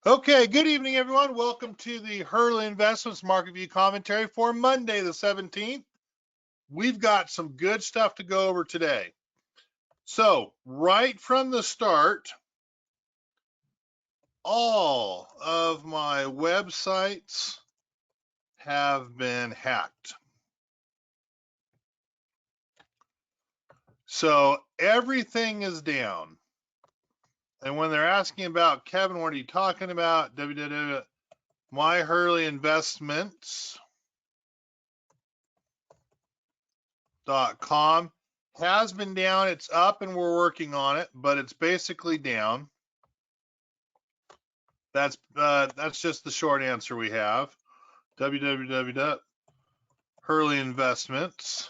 Okay, good evening, everyone. Welcome to the Hurley Investments Market View Commentary for Monday, the 17th. We've got some good stuff to go over today. So, right from the start, all of my websites have been hacked. So, everything is down. And when they're asking about, Kevin, what are you talking about? www.myhurleyinvestments.com has been down. It's up and we're working on it, but it's basically down. That's just the short answer we have. www.Hurley Investments.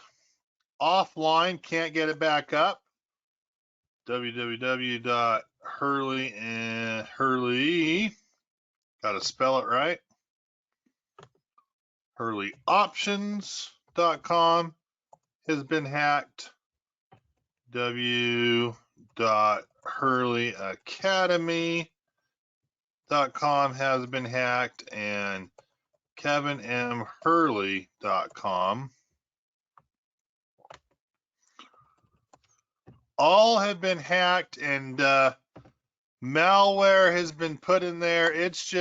Offline, can't get it back up. www.Hurley and Hurley, gotta spell it right. HurleyOptions.com has been hacked. www.HurleyAcademy.com has been hacked, and kevinmhurley.com. All have been hacked, and malware has been put in there. It's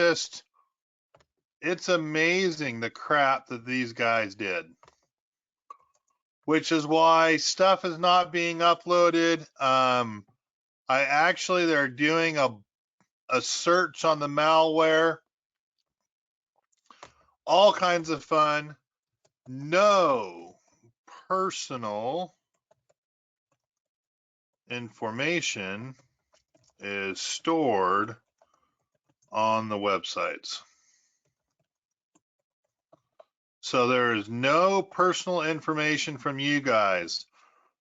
amazing the crap that these guys did, which is why stuff is not being uploaded. They're doing a search on the malware. All kinds of fun. No personal information is stored on the websites. So there is no personal information from you guys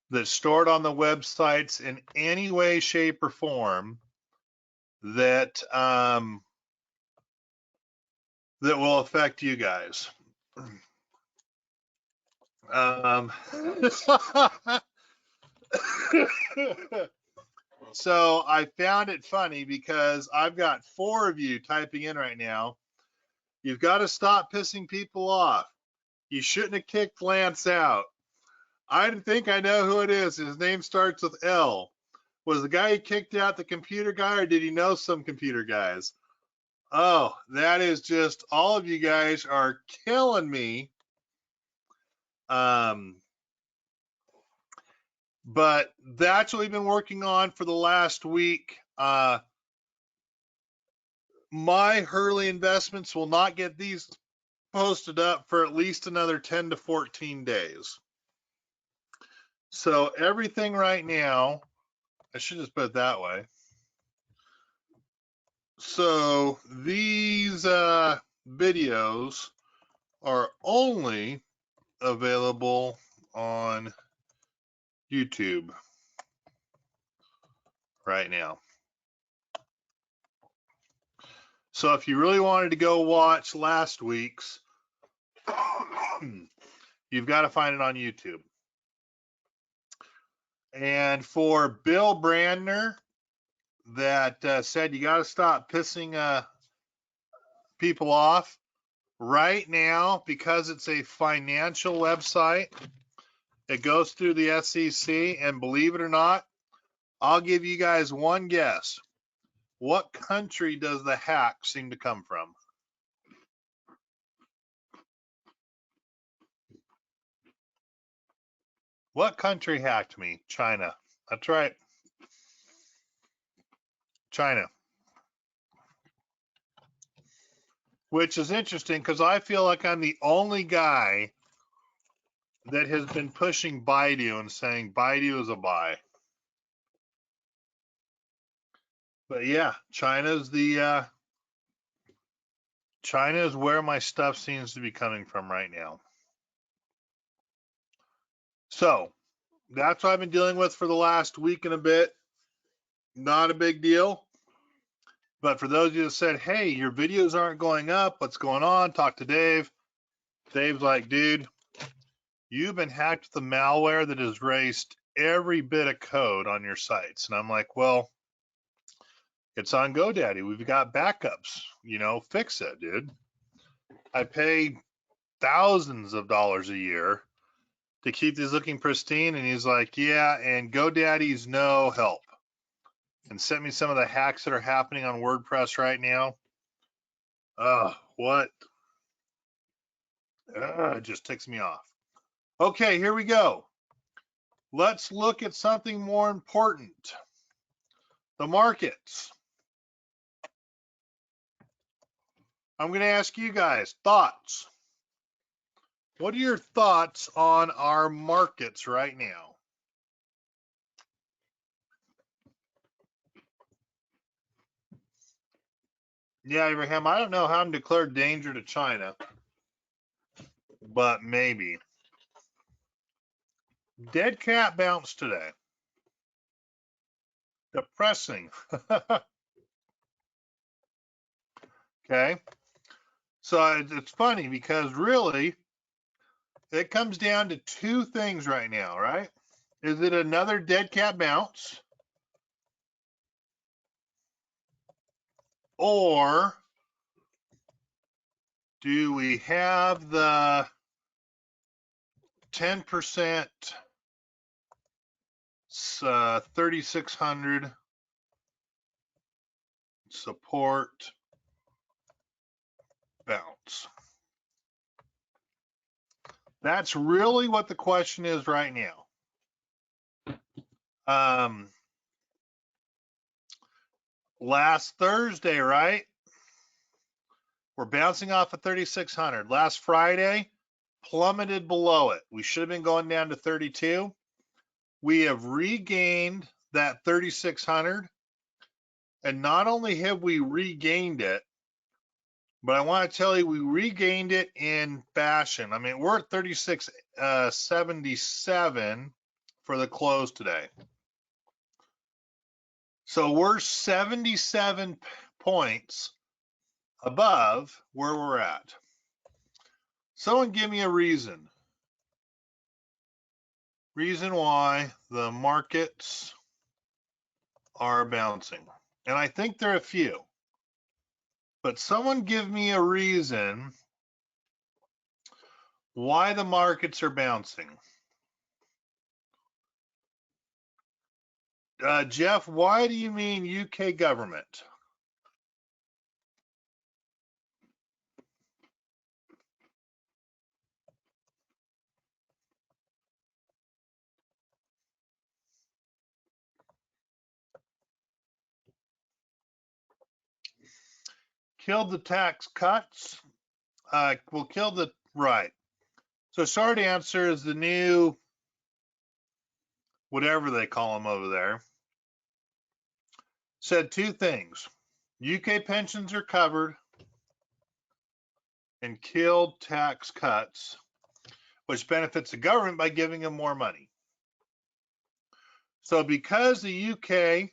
that's stored on the websites in any way, shape, or form that that will affect you guys. So I found it funny because I've got 4 of you typing in right now. You've got to stop pissing people off. You shouldn't have kicked Lance out. I think I know who it is. His name starts with L. Was the guy who kicked out the computer guy, or did he know some computer guys? Oh, that is just, all of you guys are killing me. But that's what we've been working on for the last week. My Hurley Investments will not get these posted up for at least another 10 to 14 days. So everything right now, I should just put it that way. So these videos are only available on YouTube right now. So if you really wanted to go watch last week's, you've got to find it on YouTube. And for Bill Brandner, that said you got to stop pissing people off right now, because it's a financial website. It goes through the SEC, and believe it or not, I'll give you guys one guess. What country does the hack seem to come from? What country hacked me? China. That's right. China. Which is interesting because I feel like I'm the only guy that has been pushing Baidu and saying Baidu is a buy. But yeah, China is where my stuff seems to be coming from right now. So that's what I've been dealing with for the last week and a bit. Not a big deal. But for those of you that said, hey, your videos aren't going up, what's going on? Talk to Dave. Dave's like, dude, you've been hacked with the malware that has erased every bit of code on your sites. And I'm like, well, It's on GoDaddy. We've got backups, you know, fix it, dude. I pay thousands of dollars a year to keep these looking pristine. And he's like, yeah, and GoDaddy's no help. And sent me some of the hacks that are happening on WordPress right now. What? It just ticks me off. Okay, here we go. Let's look at something more important. The markets. I'm going to ask you guys thoughts. What are your thoughts on our markets right now? Yeah, Abraham, I don't know how I'm declared danger to China, but maybe. Dead cat bounce today. Depressing. Okay. So it's funny because really it comes down to two things right now, right? Is it another dead cat bounce? Or do we have the 10% 3,600 support bounce? That's really what the question is right now. Last Thursday, right? We're bouncing off of 3,600. Last Friday, plummeted below it. We should have been going down to 32. We have regained that 3,600. And not only have we regained it, but I want to tell you, we regained it in fashion. I mean, we're at 36.77 for the close today. So we're 77 points above where we're at. Someone give me a reason. Reason why the markets are bouncing. And I think there are a few. But someone give me a reason why the markets are bouncing. Jeff, why do you mean UK government? Killed the tax cuts. Will kill the, right. So short answer is the new, whatever they call them over there, said two things. UK pensions are covered and killed tax cuts, which benefits the government by giving them more money. So because the UK,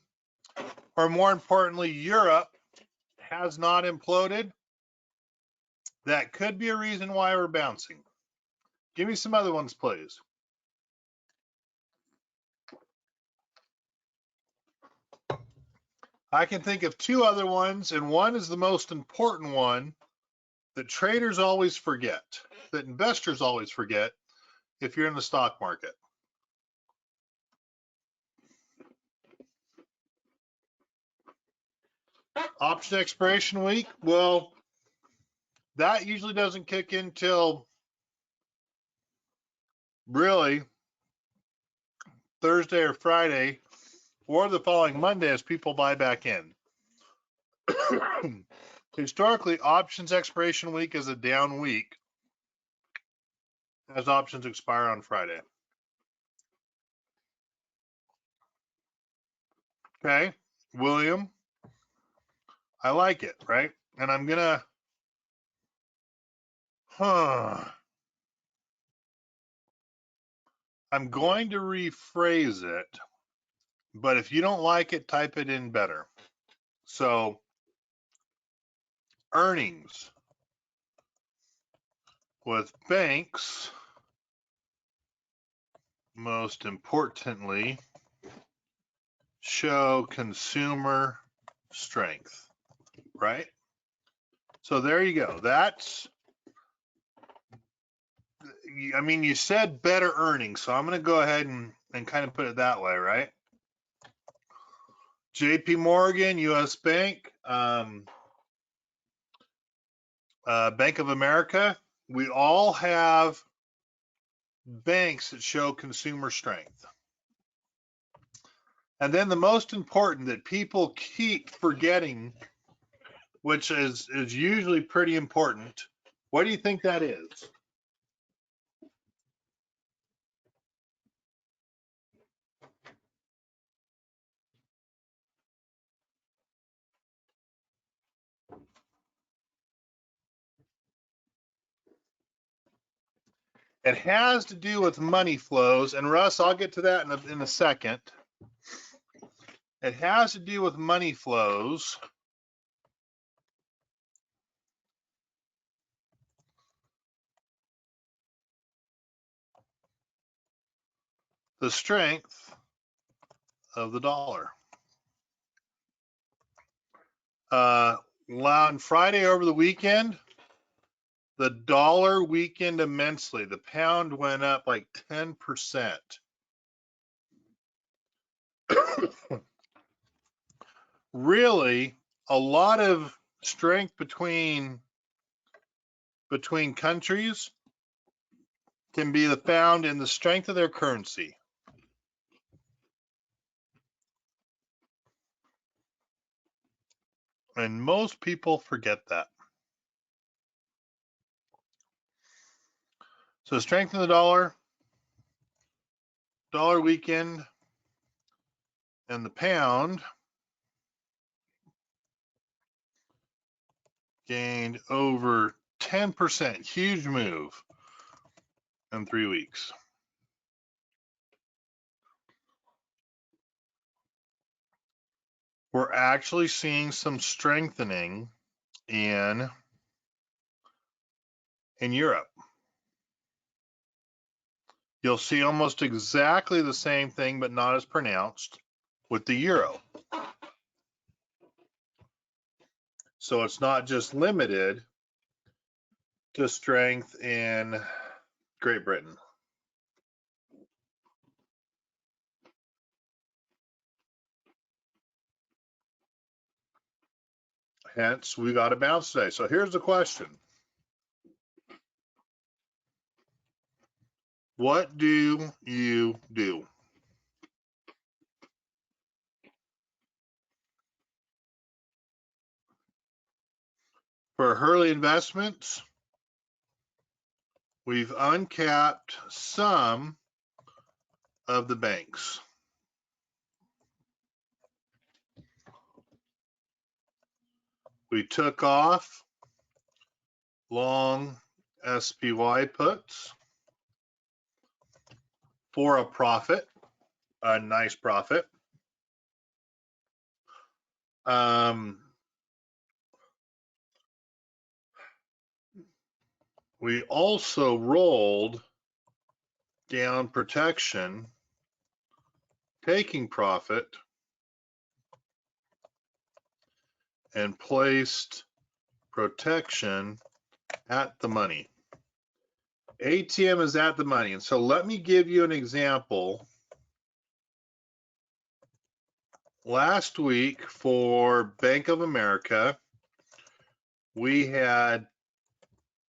or more importantly, Europe, has not imploded, that could be a reason why we're bouncing. Give me some other ones, please. I can think of two other ones, and one is the most important one that traders always forget, that investors always forget if you're in the stock market. Option expiration week, well, that usually doesn't kick in till really Thursday or Friday or the following Monday as people buy back in. Historically, options expiration week is a down week as options expire on Friday. Okay, William, I like it, right? And I'm gonna, I'm going to rephrase it, but if you don't like it, type it in better. So, earnings with banks, most importantly, show consumer strength, right? So there you go. That's, I mean, you said better earnings, so I'm going to go ahead and kind of put it that way, right? JP Morgan, US Bank, Bank of America, we all have banks that show consumer strength. And then the most important that people keep forgetting, which is usually pretty important, what do you think that is? It has to do with money flows, and Russ, I'll get to that in a second. It has to do with money flows. The strength of the dollar. On Friday over the weekend, the dollar weakened immensely. The pound went up like 10%. Really, a lot of strength between countries can be found in the strength of their currency. And most people forget that. So strength of the dollar weakened, and the pound gained over 10%, huge move in 3 weeks. We're actually seeing some strengthening in Europe. You'll see almost exactly the same thing, but not as pronounced with the euro. So it's not just limited to strength in Great Britain. Hence, we got a bounce today. So here's the question. What do you do? For Hurley Investments, we've uncapped some of the banks. We took off long SPY puts for a profit, a nice profit. We also rolled down protection, taking profit, and placed protection at the money. ATM is at the money. And so let me give you an example. Last week for Bank of America, we had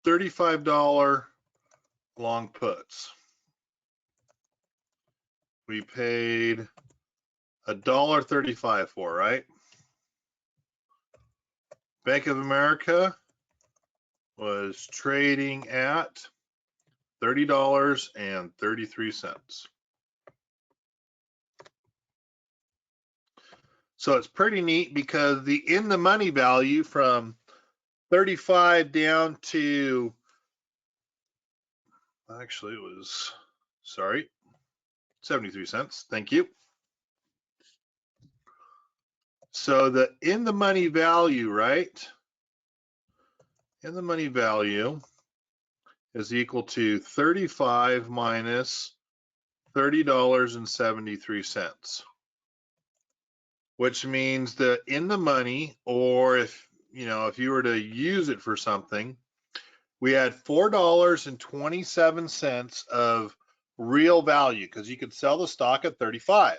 $35 long puts. We paid $1.35 for, right? Bank of America was trading at $30.33. So it's pretty neat because the in the money value from 35 down to, actually it was, sorry, 73 cents. Thank you. So the in the money value, right? In the money value is equal to 35 minus $30.73. which means that in the money, or if you were to use it for something, we had $4.27 of real value because you could sell the stock at 35.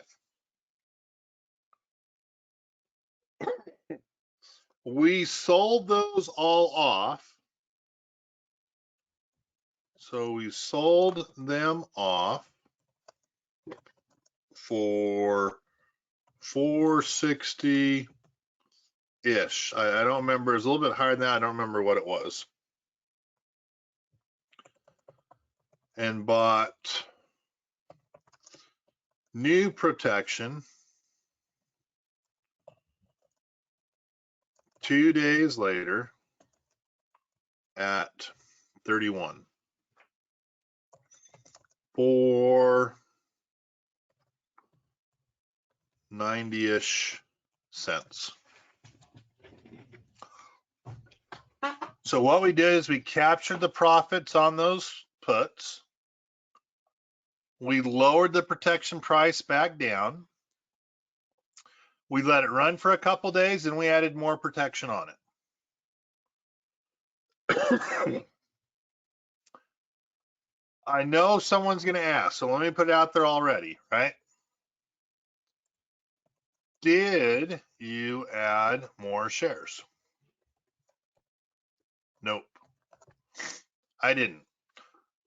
We sold those all off. So we sold them off for 460-ish. I don't remember. It's a little bit higher than that. I don't remember what it was. And bought new protection 2 days later at 31 for 90-ish cents. So what we did is we captured the profits on those puts. We lowered the protection price back down. We let it run for a couple days and we added more protection on it. I know someone's going to ask, so let me put it out there already, right? Did you add more shares? Nope. I didn't.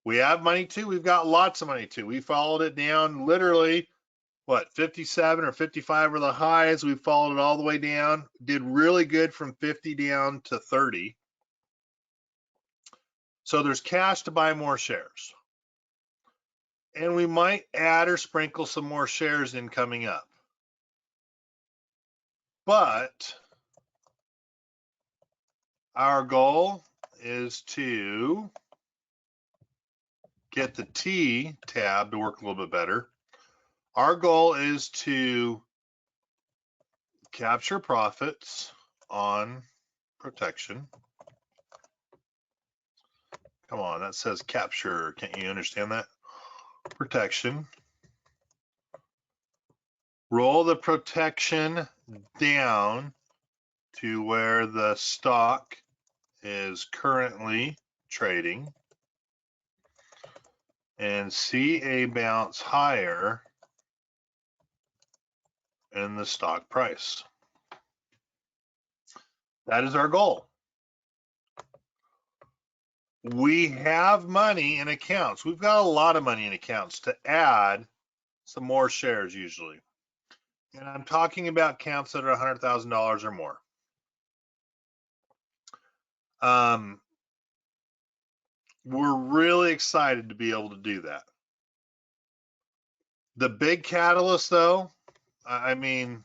We have money too. We've got lots of money too. We followed it down literally, what, 57 or 55 were the highs. We followed it all the way down. Did really good from 50 down to 30. So there's cash to buy more shares. And we might add or sprinkle some more shares in coming up. But our goal is to get the T tab to work a little bit better. Our goal is to capture profits on protection. Come on, that says capture. Can't you understand that? Protection. Roll the protection down to where the stock is currently trading and see a bounce higher in the stock price. That is our goal. We have money in accounts. We've got a lot of money in accounts to add some more shares usually. And I'm talking about accounts that are $100,000 or more. We're really excited to be able to do that. The big catalyst though, I mean,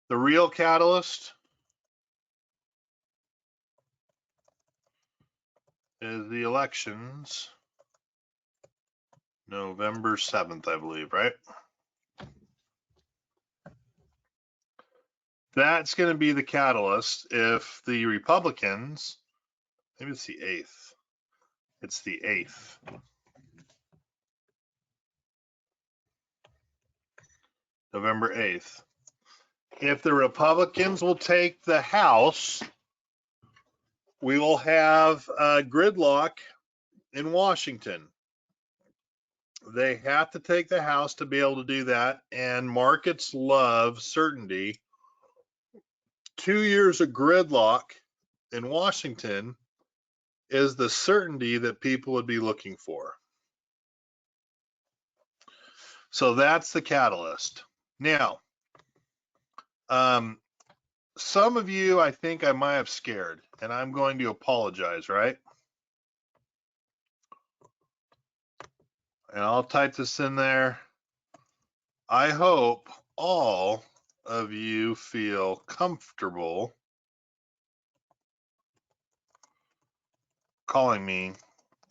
the real catalyst is the elections, November 7th, I believe, right? That's going to be the catalyst if the Republicans, maybe it's the 8th. It's the 8th. November 8th. If the Republicans will take the House, we will have a gridlock in Washington. They have to take the House to be able to do that, and markets love certainty. 2 years of gridlock in Washington is the certainty that people would be looking for. So that's the catalyst. Now, some of you, I think I might have scared, and I'm going to apologize, right? And I'll type this in there. I hope all of you feel comfortable calling me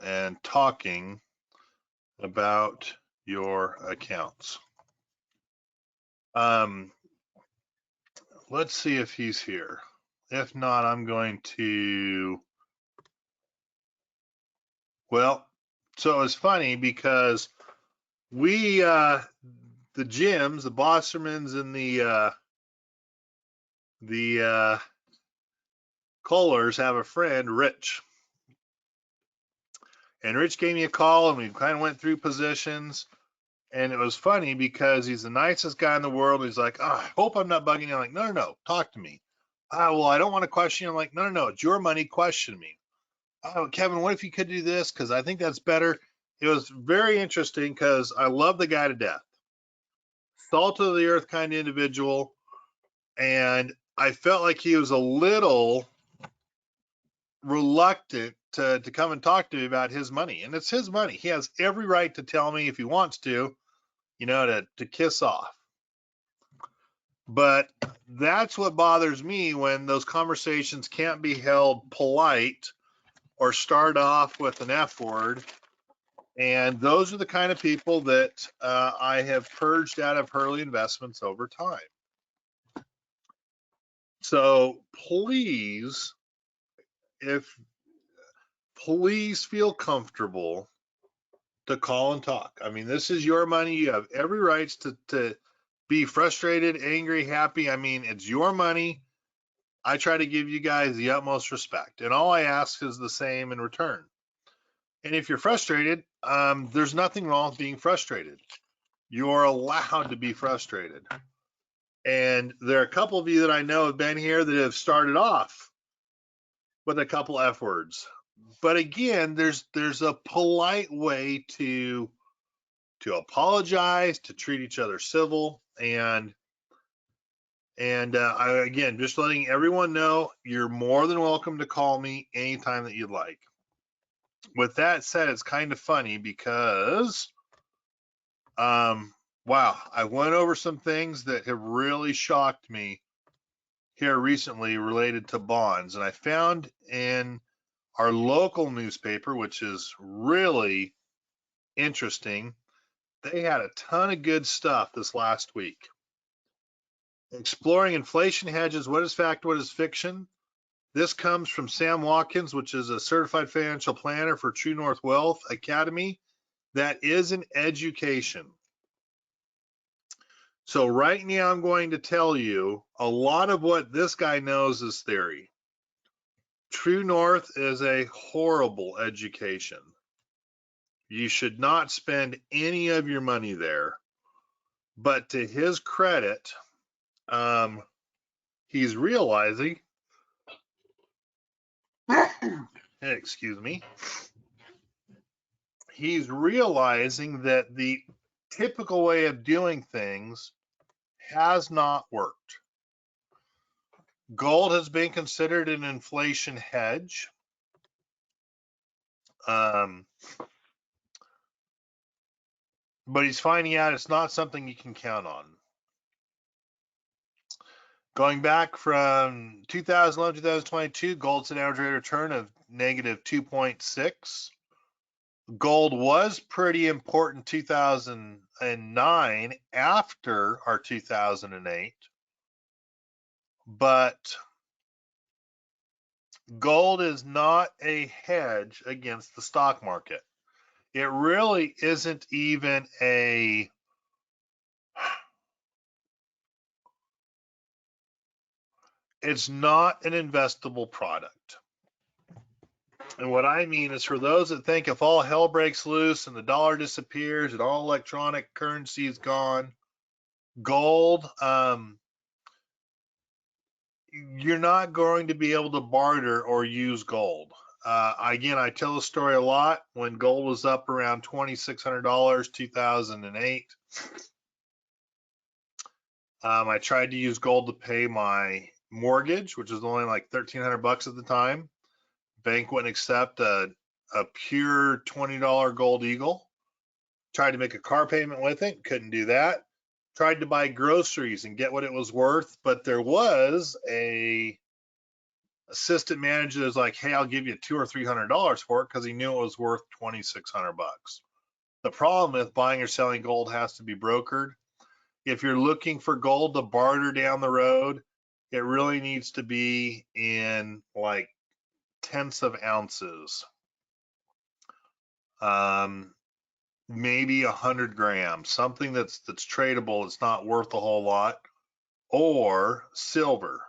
and talking about your accounts. Let's see if he's here. If not, I'm going to, well, so it's funny because we, the Jims, the Bossermans and the the Kohlers have a friend, Rich. And Rich gave me a call, and we kind of went through positions. And it was funny because he's the nicest guy in the world. He's like, oh, I hope I'm not bugging you. I'm like, no, no, no, talk to me. Well, I don't want to question you. I'm like, no, no, no, it's your money. Question me. Oh, Kevin, what if you could do this? Because I think that's better. It was very interesting because I love the guy to death. Salt of the earth kind of individual. And I felt like he was a little reluctant to come and talk to me about his money. And it's his money. He has every right to tell me if he wants to, to kiss off. But that's what bothers me when those conversations can't be held polite or start off with an F word. And those are the kind of people that I have purged out of Hurley Investments over time. So please feel comfortable to call and talk. I mean, this is your money. You have every right to be frustrated, angry, happy. I mean, it's your money. I try to give you guys the utmost respect, and all I ask is the same in return. And if you're frustrated, there's nothing wrong with being frustrated. You're allowed to be frustrated. And there are a couple of you that I know have been here that have started off with a couple F words. But again, there's a polite way to apologize, to treat each other civil, and again, just letting everyone know you're more than welcome to call me anytime that you'd like. With that said, it's kind of funny because wow, I went over some things that have really shocked me here recently related to bonds, and I found in our local newspaper, which is really interesting, they had a ton of good stuff this last week. Exploring inflation hedges, what is fact, what is fiction? This comes from Sam Watkins, which is a certified financial planner for True North Wealth Academy. That is an education. So right now I'm going to tell you a lot of what this guy knows is theory. True North is a horrible education. You should not spend any of your money there. But to his credit, he's realizing, excuse me, he's realizing that the typical way of doing things has not worked. Gold has been considered an inflation hedge. But he's finding out it's not something you can count on. Going back from 2011 to 2022, gold's an average rate of return of negative 2.6. Gold was pretty important 2009 after our 2008, but gold is not a hedge against the stock market. It really isn't even it's not an investable product. And what I mean is, for those that think if all hell breaks loose and the dollar disappears and all electronic currency is gone, gold, you're not going to be able to barter or use gold. Again, I tell the story a lot. When gold was up around $2,600, 2008, I tried to use gold to pay my mortgage, which was only like $1,300 at the time. Bank wouldn't accept a pure $20 gold eagle. Tried to make a car payment with it, couldn't do that. Tried to buy groceries and get what it was worth, but there was a assistant manager that was like, hey, I'll give you $200 or $300 for it, because he knew it was worth $2,600. The problem with buying or selling gold has to be brokered. If you're looking for gold to barter down the road, it really needs to be in like tenths of ounces. Maybe 100 grams, something that's tradable, it's not worth a whole lot. Or silver.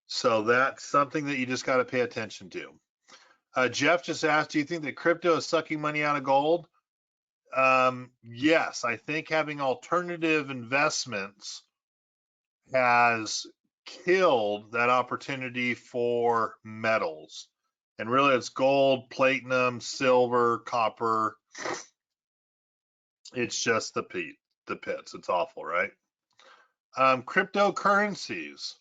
So that's something that you just got to pay attention to. Jeff just asked, do you think that crypto is sucking money out of gold? Yes, I think having alternative investments has killed that opportunity for metals. And really it's gold, platinum, silver, copper. It's just the pits. It's awful, right? Cryptocurrencies.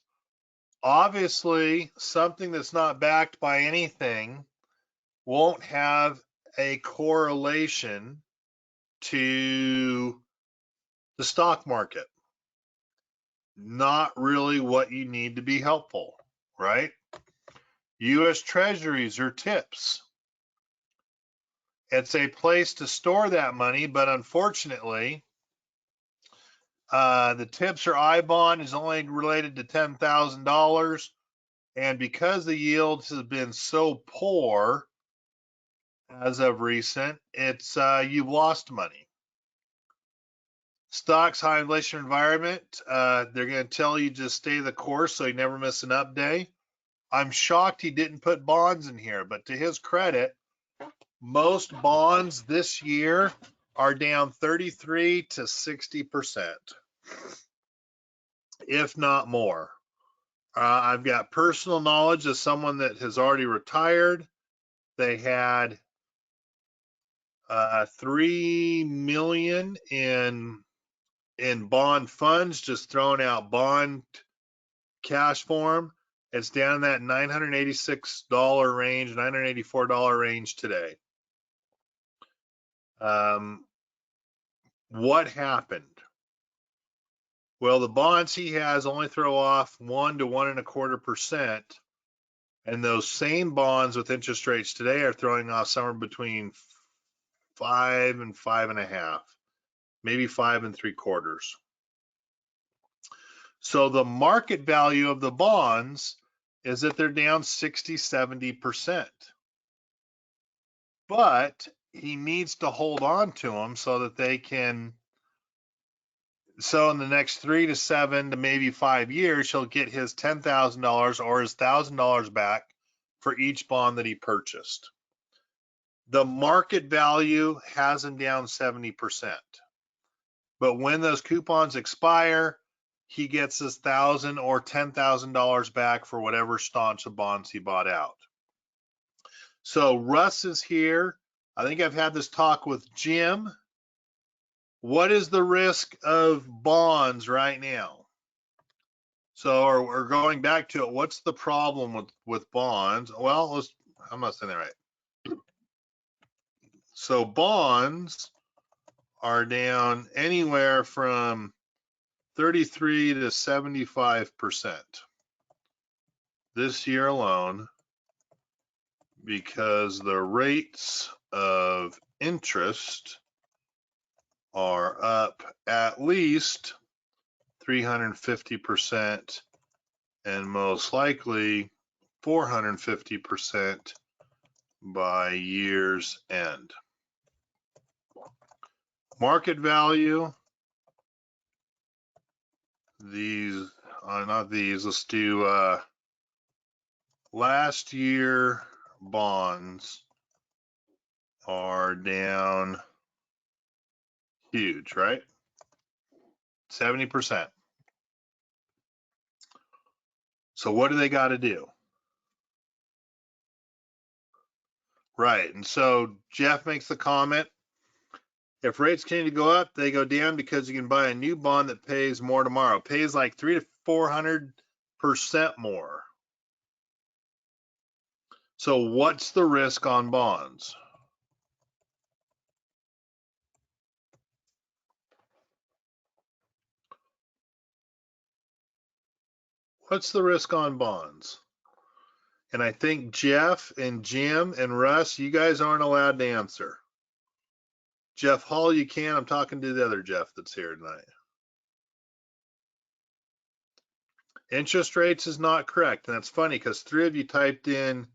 Obviously, something that's not backed by anything won't have a correlation to the stock market. Not really what you need to be helpful, right? U.S. Treasuries are tips. It's a place to store that money, but unfortunately, the tips or I bond is only related to $10,000, and because the yields have been so poor as of recent, it's you've lost money. Stocks, high inflation environment, they're going to tell you just stay the course so you never miss an up day. I'm shocked he didn't put bonds in here, but to his credit, most bonds this year are down 33 to 60%, if not more. I've got personal knowledge of someone that has already retired. They had $3 million in bond funds, just throwing out bond cash form. It's down in that $986 range, $984 range today. What happened? Well, the bonds he has only throw off 1 to 1.25%, and those same bonds with interest rates today are throwing off somewhere between 5 and 5.5, maybe 5 3/4. So the market value of the bonds is that they're down 60, 70%. But he needs to hold on to them so that they can, so in the next 3 to 7 to maybe 5 years, he'll get his $10,000 or his $1,000 back for each bond that he purchased. The market value has him down 70%. But when those coupons expire, he gets his $1,000 or $10,000 back for whatever staunch of bonds he bought out. So Russ is here. I think I've had this talk with Jim. What is the risk of bonds right now? So we're going back to it. What's the problem with bonds? Well, I'm not saying that right. So bonds are down anywhere from 33 to 75% this year alone, because the rates of interest are up at least 350% and most likely 450% by year's end. Market value, these are not these, let's do last year bonds are down huge, right? 70%. So what do they got to do? Right, and so Jeff makes the comment, if rates continue to go up, they go down because you can buy a new bond that pays more tomorrow. Pays like 300 to 400% more. So what's the risk on bonds? What's the risk on bonds? And I think Jeff and Jim and Russ, you guys aren't allowed to answer. Jeff Hall, you can. I'm talking to the other Jeff that's here tonight. Interest rates is not correct. And that's funny because 3 of you typed in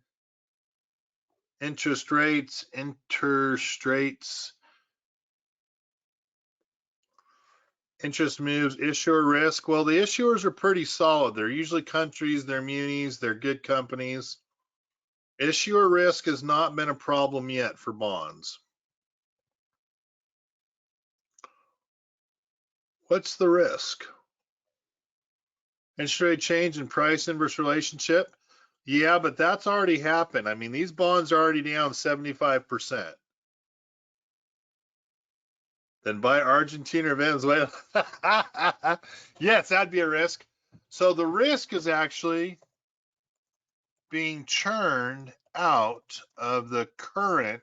interest rates. Interest moves, issuer risk. Well, the issuers are pretty solid. They're usually countries, they're munis, they're good companies. Issuer risk has not been a problem yet for bonds. What's the risk? Interest rate change in price inverse relationship. Yeah, but that's already happened. I mean, these bonds are already down 75%. Then buy Argentina or Venezuela. Yes, that'd be a risk. So the risk is actually being churned out of the current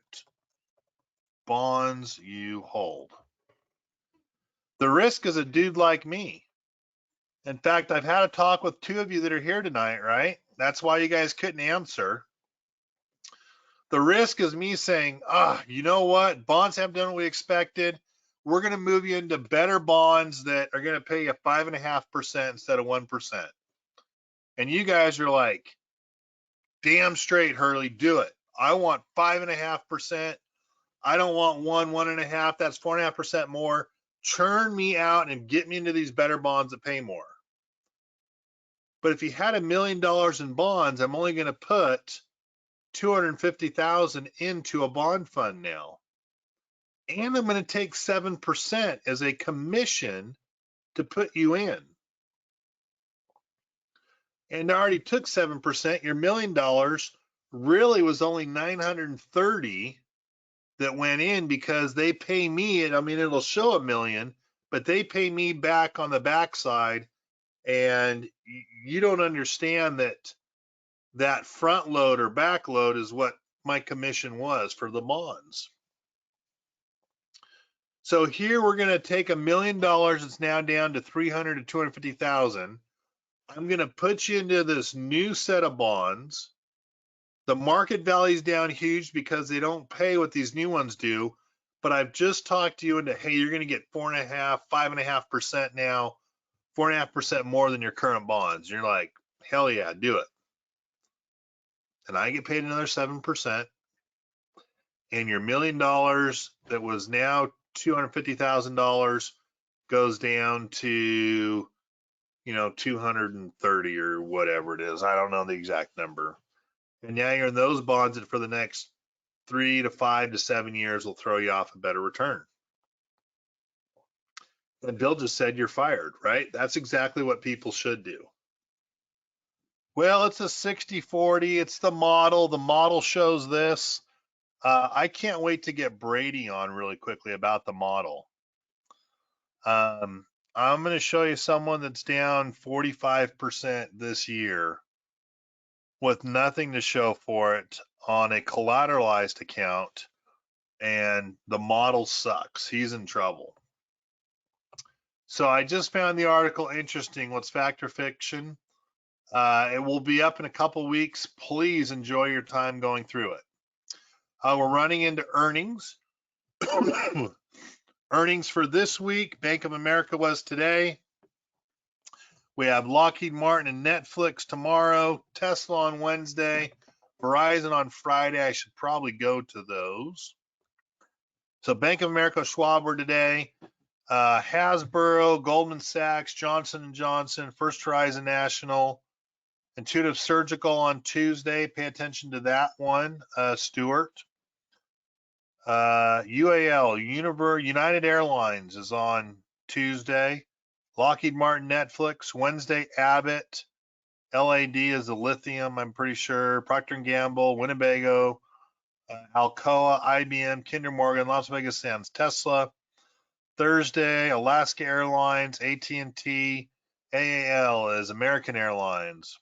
bonds you hold. The risk is a dude like me. In fact, I've had a talk with two of you that are here tonight, right? That's why you guys couldn't answer. The risk is me saying, you know what? Bonds haven't done what we expected. We're going to move you into better bonds that are going to pay you 5.5% instead of 1%. And you guys are like, damn straight, Hurley, do it. I want 5.5%. I don't want 1.5. That's 4.5% more. Churn me out and get me into these better bonds that pay more. But if you had $1 million in bonds, I'm only going to put $250,000 into a bond fund now. And I'm going to take 7% as a commission to put you in. And I already took 7%. Your $1 million really was only 930 that went in because they pay me, and I mean, it'll show $1 million, but they pay me back on the backside. And you don't understand that front load or back load is what my commission was for the bonds. So here we're going to take $1 million. It's now down to 300 to 250,000. I'm going to put you into this new set of bonds. The market value is down huge because they don't pay what these new ones do. But I've just talked to you into, hey, you're going to get 4.5%, 5.5% now, 4.5% more than your current bonds. You're like, hell yeah, do it. And I get paid another 7%. And your $1 million that was now $250,000 goes down to, 230 or whatever it is. I don't know the exact number. And now you're in those bonds that for the next 3 to 5 to 7 years will throw you off a better return. And Bill just said you're fired, right? That's exactly what people should do. Well, it's a 60-40. It's the model. The model shows this. I can't wait to get Brady on really quickly about the model. I'm going to show you someone that's down 45% this year with nothing to show for it on a collateralized account, and the model sucks. He's in trouble. So I just found the article interesting. What's fact or fiction? It will be up in a couple weeks. Please enjoy your time going through it. We're running into earnings. Earnings for this week, Bank of America was today. We have Lockheed Martin and Netflix tomorrow, Tesla on Wednesday, Verizon on Friday. I should probably go to those. So Bank of America, Schwab were today. Hasbro, Goldman Sachs, Johnson & Johnson, First Horizon National, Intuitive Surgical on Tuesday. Pay attention to that one, Stuart. UAL, United Airlines is on Tuesday. Lockheed Martin, Netflix. Wednesday, Abbott. LAD is the lithium, I'm pretty sure. Procter & Gamble, Winnebago, Alcoa, IBM, Kinder Morgan, Las Vegas Sands, Tesla. Thursday, Alaska Airlines, AT&T. AAL is American Airlines.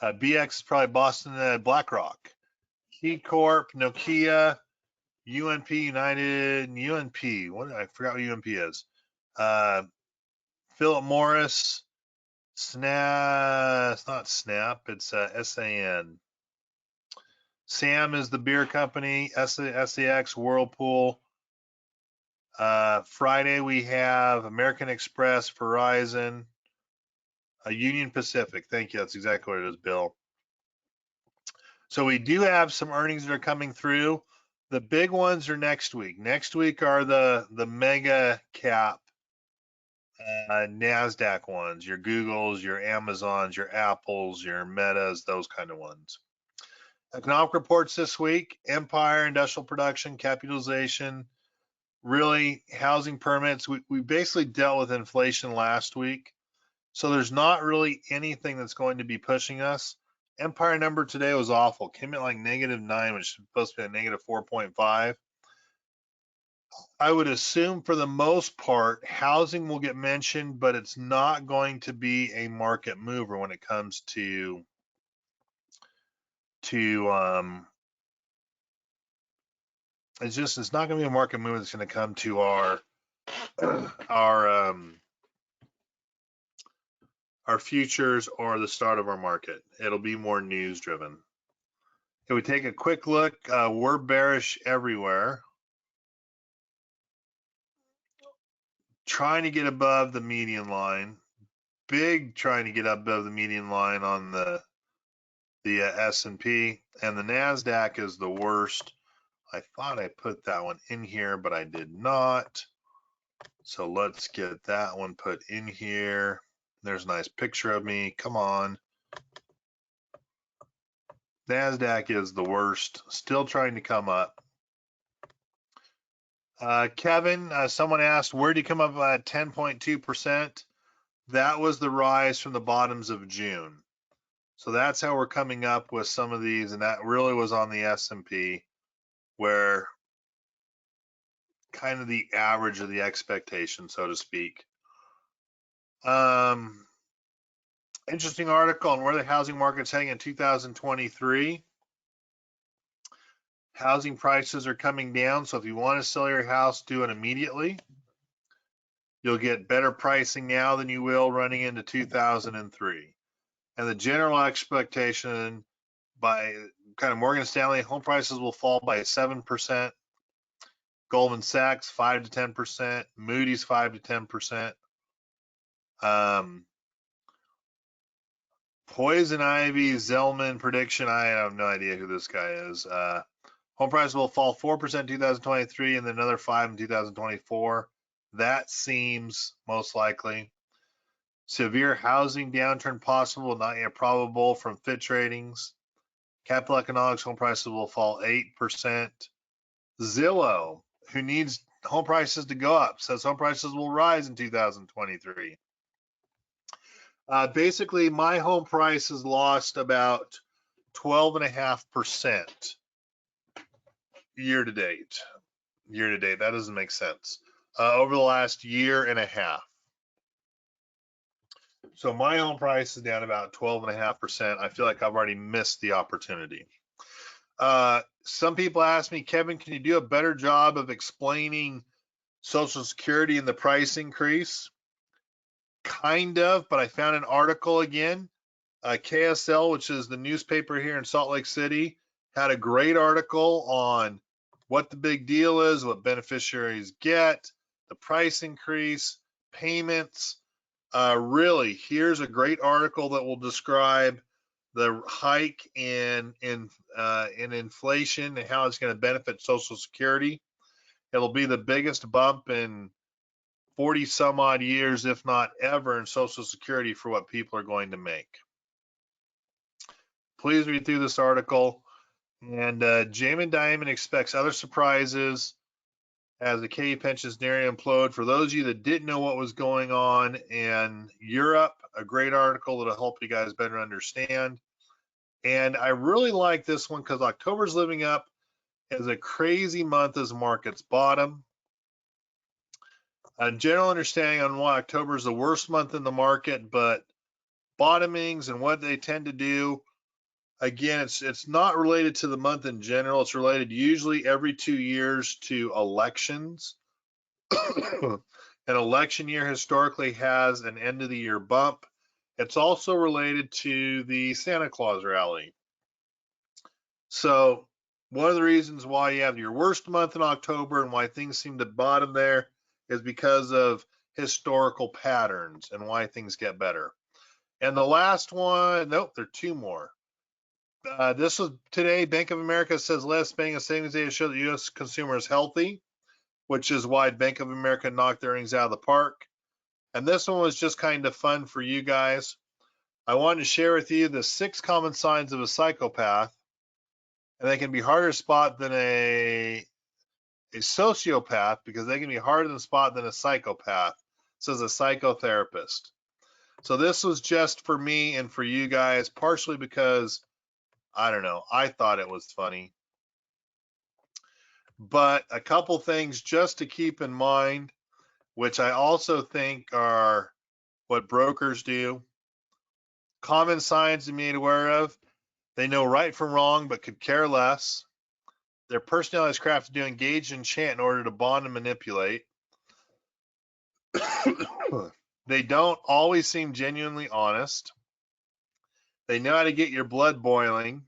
BX is probably Boston BlackRock. Key Corp, Nokia, UNP, United, UNP. I forgot what UNP is. Philip Morris, Snap. It's not Snap. It's SAN. SAM is the beer company. SAX, Whirlpool. Friday we have American Express, Verizon, Union Pacific. Thank you. That's exactly what it is, Bill. So we do have some earnings that are coming through. The big ones are next week. Next week are the mega cap NASDAQ ones, your Googles, your Amazons, your Apples, your Metas, those kind of ones. Economic reports this week: Empire, industrial production, capitalization, really housing permits. We basically dealt with inflation last week, so there's not really anything that's going to be pushing us. Empire number today was awful, came in like -9, which is supposed to be a -4.5. I would assume for the most part, housing will get mentioned, but it's not going to be a market mover when it comes to it's not going to be a market mover that's going to come to our futures or the start of our market. It'll be more news driven. If we take a quick look, we're bearish everywhere, trying to get above the median line. Big trying to get above the median line on the S&P, and the NASDAQ is the worst. I thought I put that one in here, but I did not. So let's get that one put in here. There's a nice picture of me. Come on. NASDAQ is the worst. Still trying to come up. Kevin, someone asked, where did you come up at 10.2%? That was the rise from the bottoms of June. So that's how we're coming up with some of these, and that really was on the S&P, where kind of the average of the expectation, so to speak. Interesting article on where the housing market's heading in 2023. Housing prices are coming down, so if you want to sell your house, do it immediately. You'll get better pricing now than you will running into 2003. And the general expectation by kind of Morgan Stanley, home prices will fall by 7%. Goldman Sachs 5 to 10%. Moody's 5 to 10%. Poison Ivy, Zellman prediction. I have no idea who this guy is. Home prices will fall 4% in 2023 and then another 5% in 2024. That seems most likely. Severe housing downturn possible, not yet probable from Fitch ratings. Capital Economics, home prices will fall 8%. Zillow, who needs home prices to go up, says home prices will rise in 2023. Basically, my home price has lost about 12.5% year to date. That doesn't make sense. Over the last year and a half. So my home price is down about 12.5%. I feel like I've already missed the opportunity. Some people ask me, Kevin, can you do a better job of explaining Social Security and the price increase? Kind of, but I found an article again. KSL, which is the newspaper here in Salt Lake City, had a great article on what the big deal is, what beneficiaries get, the price increase, payments. Really, here's a great article that will describe the hike in inflation and how it's going to benefit Social Security. It'll be the biggest bump in 40 some odd years, if not ever, in Social Security for what people are going to make. Please read through this article. And Jamin Diamond expects other surprises as the KU pensions nearly implode. For those of you that didn't know what was going on in Europe, a great article that'll help you guys better understand. And I really like this one because October's living up as a crazy month as markets bottom. A general understanding on why October is the worst month in the market, but bottomings and what they tend to do. Again, it's not related to the month in general. It's related usually every 2 years to elections. An election year historically has an end of the year bump. It's also related to the Santa Claus rally. So one of the reasons why you have your worst month in October and why things seem to bottom there is because of historical patterns and why things get better. And the last one, nope, there are two more. This was today. Bank of America says less spending and savings data show the U.S. consumer is healthy, which is why Bank of America knocked their earnings out of the park. And this one was just kind of fun for you guys. I wanted to share with you the 6 common signs of a psychopath, and they can be harder to spot than a sociopath because they can be harder to spot than a psychopath, says a psychotherapist. So this was just for me and for you guys, partially because, I don't know, I thought it was funny. But a couple things just to keep in mind, which I also think are what brokers do. Common signs to be made aware of. They know right from wrong, but could care less. Their personality is crafted to engage in chant in order to bond and manipulate. They don't always seem genuinely honest. They know how to get your blood boiling.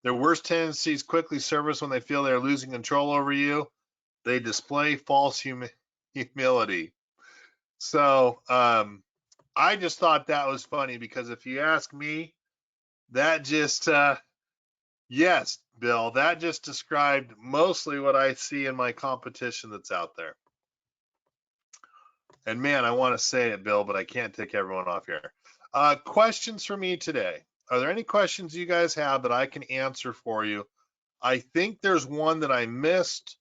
Their worst tendencies quickly surface when they feel they're losing control over you. They display false humility. So I just thought that was funny because if you ask me, that just, yes, Bill, that just described mostly what I see in my competition that's out there. And man, I want to say it, Bill, but I can't take everyone off here. Questions for me today. Are there any questions you guys have that I can answer for you? I think there's one that I missed.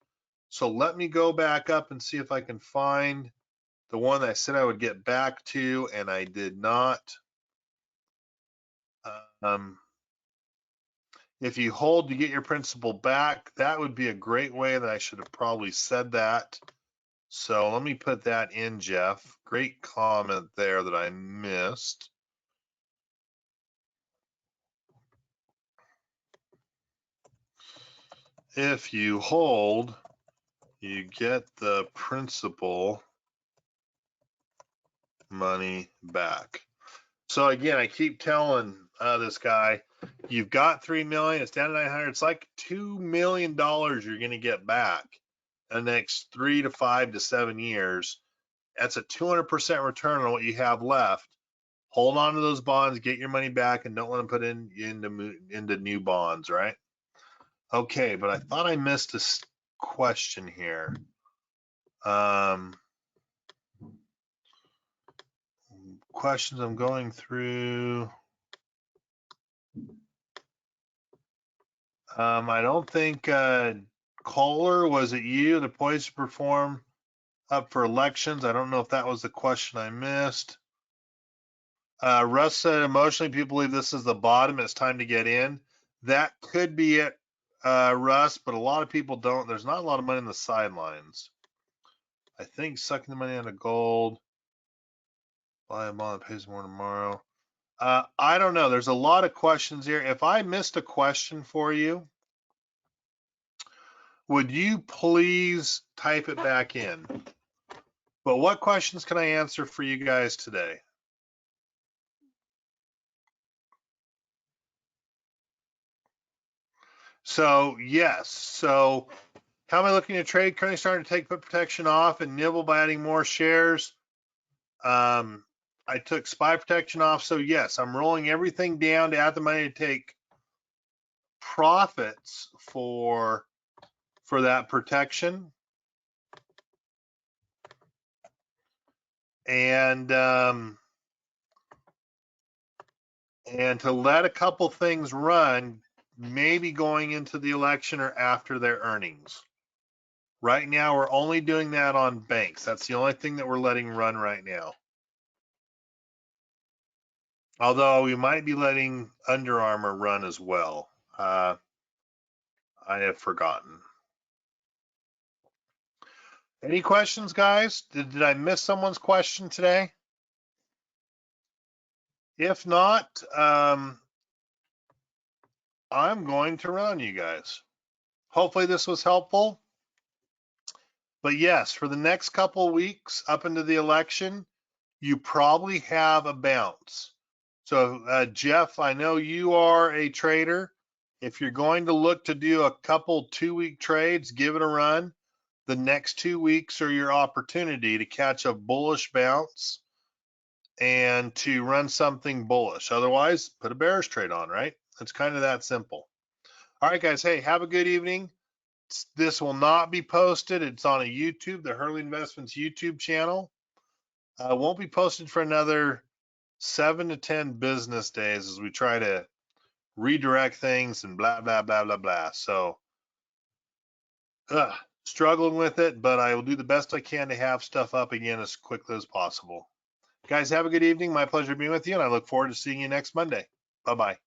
So let me go back up and see if I can find the one that I said I would get back to, and I did not. If you hold to get your principal back, that would be a great way that I should have probably said that. So let me put that in, Jeff. Great comment there that I missed. If you hold, you get the principal money back. So again, I keep telling this guy, you've got 3 million, it's down to 900. It's like $2 million you're going to get back in the next 3 to 5 to 7 years. That's a 200% return on what you have left. Hold on to those bonds, get your money back, and don't let them put into new bonds, right? Okay, but I thought I missed a question here. Questions I'm going through. I don't think caller, was it you? The poised to perform up for elections. I don't know if that was the question I missed. Russ said emotionally people believe this is the bottom. It's time to get in. That could be it, Russ, but a lot of people don't. There's not a lot of money in the sidelines. I think sucking the money out of gold. Buy a bond that pays more tomorrow. I don't know. There's a lot of questions here. If I missed a question for you, would you please type it back in? But what questions can I answer for you guys today? So yes. So how am I looking to trade? Currently starting to take put protection off and nibble by adding more shares. I took SPY protection off. So yes, I'm rolling everything down to add the money to take profits for that protection. And to let a couple things run, maybe going into the election or after their earnings. Right now, we're only doing that on banks. That's the only thing that we're letting run right now. Although we might be letting Under Armour run as well. I have forgotten. Any questions, guys? Did I miss someone's question today? If not, I'm going to run, you guys. Hopefully this was helpful. But yes, for the next couple of weeks up into the election, you probably have a bounce. So Jeff, I know you are a trader. If you're going to look to do a couple 2-week trades, give it a run. The next 2 weeks are your opportunity to catch a bullish bounce and to run something bullish. Otherwise, put a bearish trade on, right? It's kind of that simple. All right, guys. Hey, have a good evening. This will not be posted. It's on a YouTube, the Hurley Investments YouTube channel. Won't be posted for another 7 to 10 business days as we try to redirect things and blah, blah, blah, blah, blah. So, struggling with it, but I will do the best I can to have stuff up again as quickly as possible. Guys, have a good evening. My pleasure being with you, and I look forward to seeing you next Monday. Bye-bye.